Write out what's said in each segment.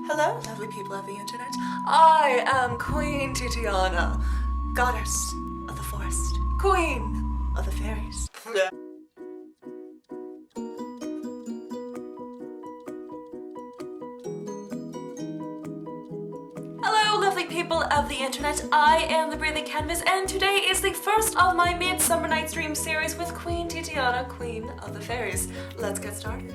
Hello, lovely people of the internet. I am Queen Titiana, goddess of the forest, queen of the fairies. Hello, lovely people of the internet. I am the Breathing Canvas, and today is the first of my Midsummer Night's Dream series with Queen Titiana, Queen of the Fairies. Let's get started.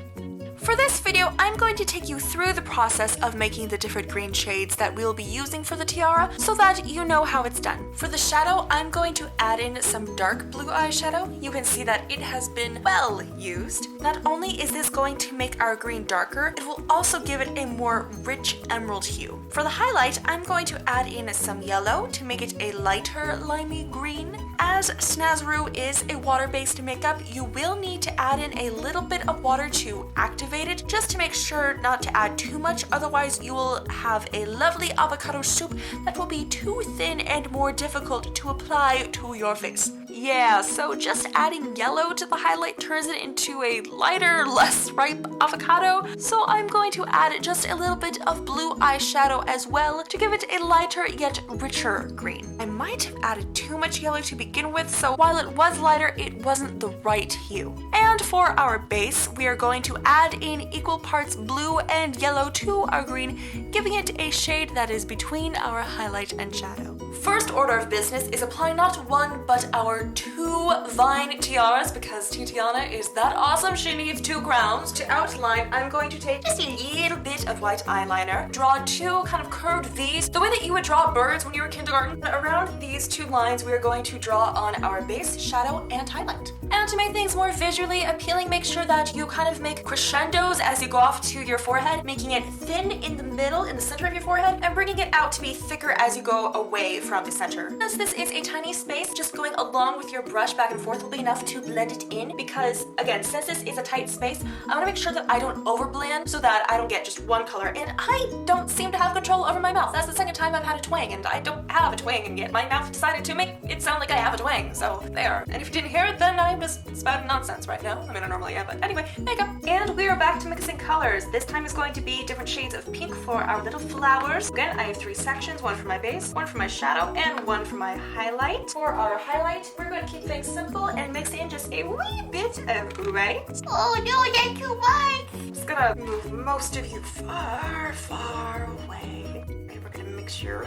For this video, I'm going to take you through the process of making the different green shades that we'll be using for the tiara so that you know how it's done. For the shadow, I'm going to add in some dark blue eyeshadow. You can see that it has been well used. Not only is this going to make our green darker, it will also give it a more rich emerald hue. For the highlight, I'm going to add in some yellow to make it a lighter limey green. As Snazaroo is a water-based makeup, you will need to add in a little bit of water to activate it, just to make sure not to add too much, otherwise you will have a lovely avocado soup that will be too thin and more difficult to apply to your face. Yeah, so just adding yellow to the highlight turns it into a lighter, less ripe avocado. So I'm going to add just a little bit of blue eyeshadow as well to give it a lighter yet richer green. I might have added too much yellow to begin with, so while it was lighter, it wasn't the right hue. And for our base, we are going to add in equal parts blue and yellow to our green, giving it a shade that is between our highlight and shadow. First order of business is applying not one, but our 2 vine tiaras, because Titiana is that awesome she needs 2 crowns. To outline, I'm going to take just a little bit of white eyeliner, draw 2 kind of curved V's, the way that you would draw birds when you were in kindergarten. Around these 2 lines, we are going to draw on our base, shadow, and highlight. And to make things more visually appealing, make sure that you kind of make crescendos as you go off to your forehead, making it thin in the middle, in the center of your forehead, and bringing it out to be thicker as you go away from the center. As this is a tiny space, just going along with your brush back and forth will be enough to blend it in, because again, since this is a tight space, I want to make sure that I don't overblend so that I don't get just one color, and I don't seem to have control over my mouth. That's the second time I've had a twang, and I don't have a twang, and yet my mouth decided to make it sound like I have a twang, so there. And if you didn't hear it, then I'm just spouting nonsense right now. I mean, I normally am, but anyway, makeup. And we are back to mixing colors. This time is going to be different shades of pink for our little flowers. Again, I have 3 sections, 1 for my base, 1 for my shadow, and 1 for my highlight. For our highlight, we're going to keep things simple and mix in just a wee bit of white. Oh no, that's too much! Just gonna move most of you far, far away. Okay, we're gonna mix your...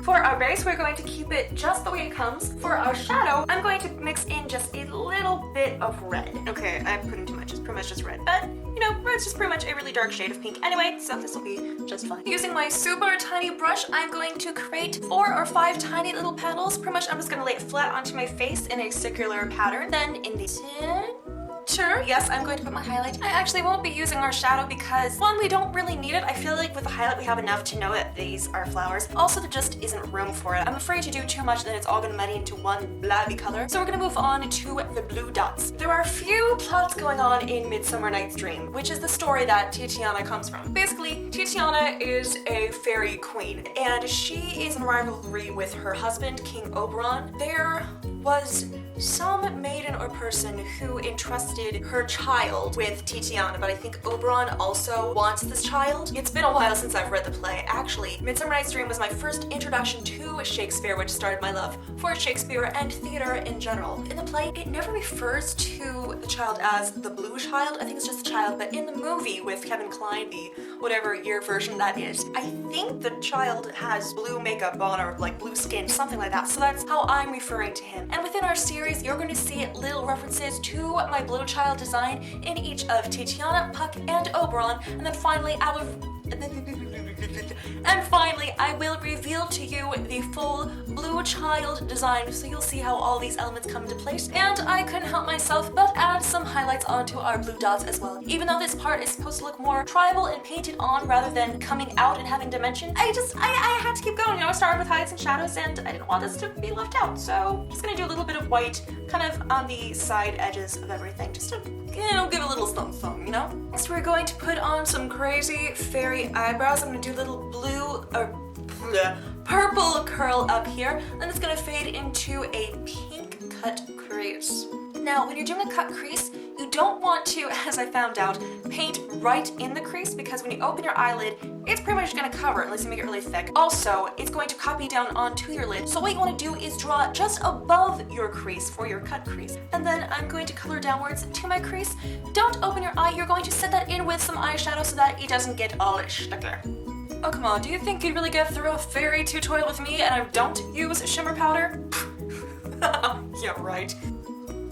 For our base, we're going to keep it just the way it comes. For our shadow, I'm going to mix in just a little bit of red. Okay, I'm putting too much. It's pretty much just red. But, you know, red's just pretty much a really dark shade of pink anyway, so this will be just fine. Using my super tiny brush, I'm going to create 4 or 5 tiny little petals. Pretty much I'm just going to lay it flat onto my face in a circular pattern. Then in the center, yes, I'm going to put my highlight. I actually won't be using our shadow because, 1, we don't really need it. I feel like with the highlight we have enough to know that these are flowers. Also, there just isn't room for it. I'm afraid to do too much, then it's all going to muddy into one blobby color. So we're going to move on to the blue dots. There are a few plots going on in Midsummer Night's Dream, which is the story that Titiana comes from. Basically, Titiana is a fairy queen, and she is in rivalry with her husband, King Oberon. There was some maiden or person who entrusted her child with Titiana, but I think Oberon also wants this child. It's been a while since I've read the play. Actually, Midsummer Night's Dream was my first introduction to Shakespeare, which started my love for Shakespeare and theater in general. In the play, it never refers to the child as the blue child. I think it's just the child, but in the movie with Kevin Kline, whatever year version that is, I think the child has blue makeup on or like blue skin, something like that. So that's how I'm referring to him. And within our series, you're going to see little references to my blue child design in each of Titiana, Puck, and Oberon. And then finally, I will reveal to you the full blue child design, so you'll see how all these elements come into place. And I couldn't help myself but add some highlights onto our blue dots as well. Even though this part is supposed to look more tribal and painted on rather than coming out and having dimension, I had to keep going. You know, I started with highlights and shadows, and I didn't want this to be left out. So I'm just gonna do a little bit of white kind of on the side edges of everything, just to, you know, give a little something, you know? Next, we're going to put on some crazy fairy eyebrows. I'm gonna do a little blue, purple curl up here, and it's gonna fade into a pink cut crease. Now, when you're doing a cut crease, You don't want to, as I found out, paint right in the crease because when you open your eyelid, it's pretty much gonna cover unless you make it really thick. Also, it's going to copy down onto your lid. So what you want to do is draw just above your crease for your cut crease. And then I'm going to color downwards to my crease. Don't open your eye, you're going to set that in with some eyeshadow so that it doesn't get all sticky. Oh come on, do you think you'd really get through a fairy tutorial with me and I don't use shimmer powder? Yeah, right.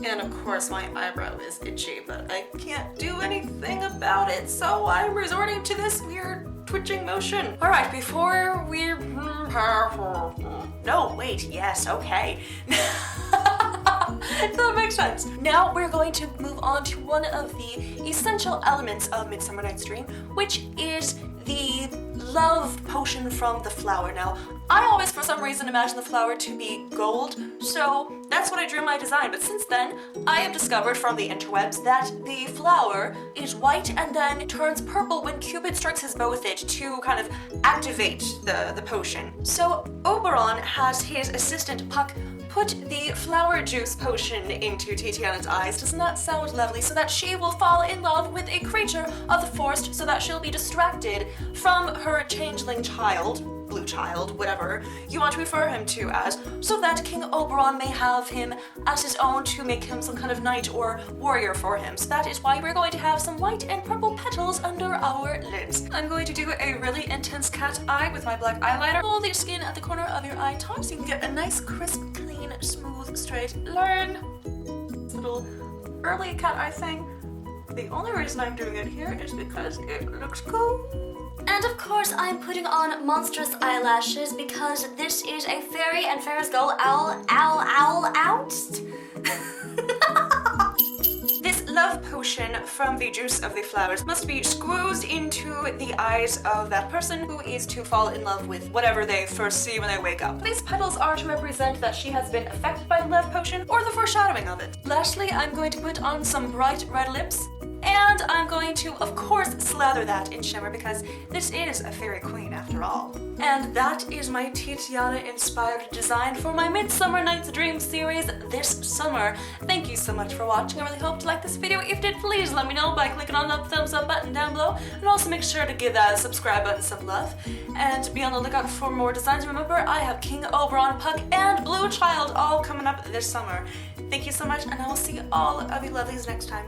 And of course my eyebrow is itchy, but I can't do anything about it, so I'm resorting to this weird twitching motion. All right, before we... No, wait, yes, okay. That makes sense. Now we're going to move on to one of the essential elements of Midsummer Night's Dream, which is the love potion from the flower. Now, I always for some reason imagine the flower to be gold, so that's what I drew in my design, but since then I have discovered from the interwebs that the flower is white and then turns purple when Cupid strikes his bow with it to kind of activate the potion. So Oberon has his assistant Puck put the flower juice potion into Titiana's eyes. Doesn't that sound lovely? So that she will fall in love with a creature of the forest so that she'll be distracted from her changeling child, blue child, whatever you want to refer him to as, so that King Oberon may have him as his own to make him some kind of knight or warrior for him. So that is why we're going to have some white and purple petals under our lids. I'm going to do a really intense cat eye with my black eyeliner. Pull the skin at the corner of your eye top so you can get a nice, crisp, clean, smooth, straight line. This little early cat eye thing. The only reason I'm doing it here is because it looks cool. And of course I'm putting on monstrous eyelashes because this is a fairy and Ferris go owl oust. This love potion from the juice of the flowers must be squeezed into the eyes of that person who is to fall in love with whatever they first see when they wake up. These petals are to represent that she has been affected by the love potion or the foreshadowing of it. Lastly, I'm going to put on some bright red lips. And I'm going to, of course, slather that in shimmer because this is a fairy queen after all. And that is my Titiana-inspired design for my Midsummer Night's Dream series this summer. Thank you so much for watching. I really hope you liked this video. If you did, please let me know by clicking on that thumbs up button down below. And also make sure to give that subscribe button some love. And be on the lookout for more designs. Remember, I have King Oberon, Puck, and Blue Child all coming up this summer. Thank you so much, and I will see all of you lovelies next time.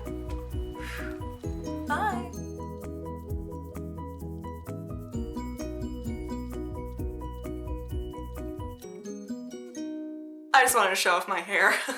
Bye. I just wanted to show off my hair.